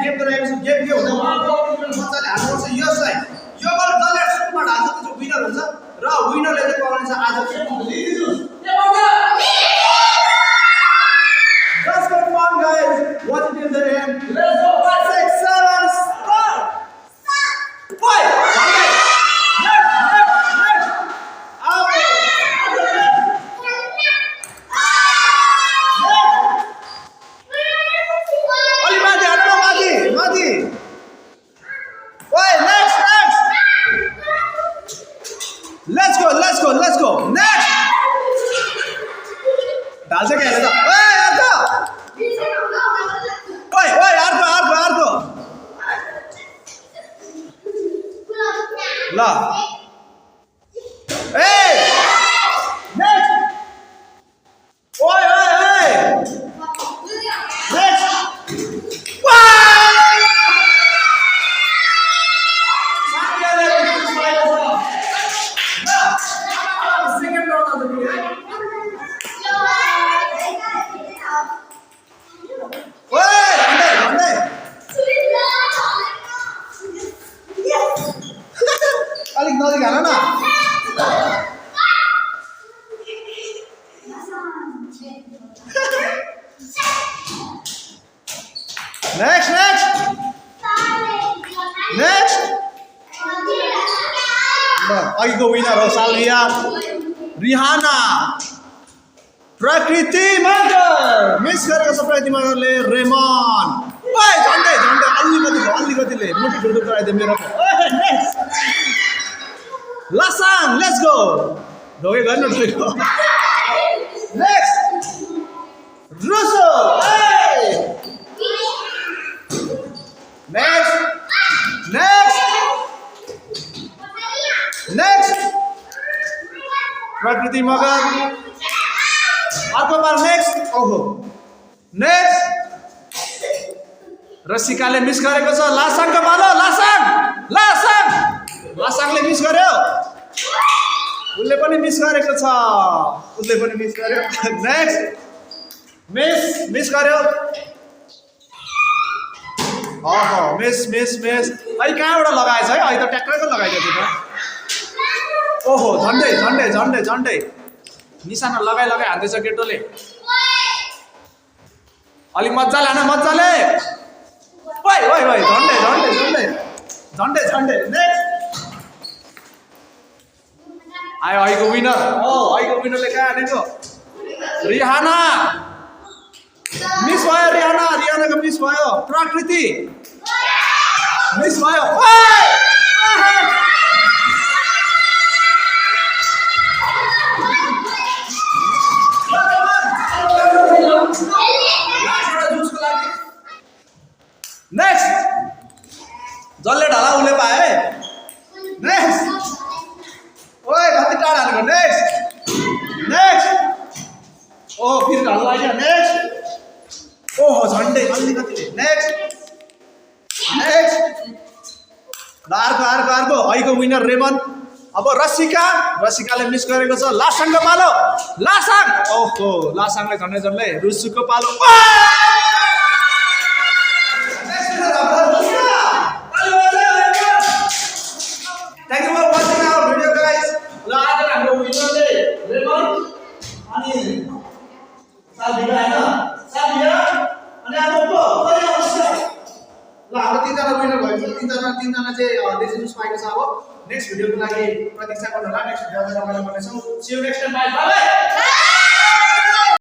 Game गराएको छु game के हुन्छ मजाले हाल्नुपर्छ यो साइड यो बल जसले सुरुमा ढाल्छ त्यो विनर हुन्छ र विनरले चाहिँ पाउनेछ आज Just for fun, guys. Watch it till the end. Let's go. 5, 6, 7, start. 5. Left. Up. Ali mati, Arno mati. Wait, next. Let's go. Next. डाल से क्या है अर्को ल ए नेक्स्ट ओए next second round of the अलिक नजिक हाल न नेक्स्ट अघिको विनर हो साल्भिया रिहाना प्रकृति मगर मिस गरेको छ प्रकृति मगरले रेमन झन्डै अलिकतिले मुठी ढुढु गराइदियो मेरो लासाङ लेट्स गो ढोके गर्नु नेक्स्ट रुसो नेक्स्ट प्रकृति मगर अर्को बार नेक्स्ट रसिकाले मिस गरेको छ लासाङको पालो लासाङले मिस गर्यो उसले पनि मिस गरेको छ नेक्स्ट मिस गर्यो मिस अहिले कहाँबाट लगाएछ है अहिले त ट्याक्टरको लगाइदिएको थियो त ओहो झन्डै निशाना लगाइ हान्दैछ केटोले अलिक मजाले झन्डै नेक्स्ट आयो अहिलेको विनरले कहाँ हानेको रिहाना मिस भयो रिहानाको मिस भयो प्रकृति मिस भयो नेक्स्ट जसले ढाला उसले पायो है नेक्स्ट ओए कति टाढा हालेको नेक्स्ट ओहो फेरि ढाला लाग्यो नेक्स्ट ओहो झन्डै अलिकति नेक्स्ट अर्को अहिलेको विनर रेमन अब रसिकाले मिस गरेको छ लासाङको पालो ओहो लासाङले झन्डै रुसुको पालो Thank you for watching our video, guys. ल आज हाम्रो विनरले रेमन अनि साल्भिया हैन साल्भिया अनि आजको कति आउँछ ल हाम्रो तीनजना विनर भएको छ तीनजना चाहिँ डेसिजन्स पाएको छ अब नेक्स्ट भिडियोको लागि प्रतीक्षा गर्नु होला नेक्स्ट भिडियोमा रमाइलो गर्नेछौँ सी यू नेक्स्ट टाइम बाइ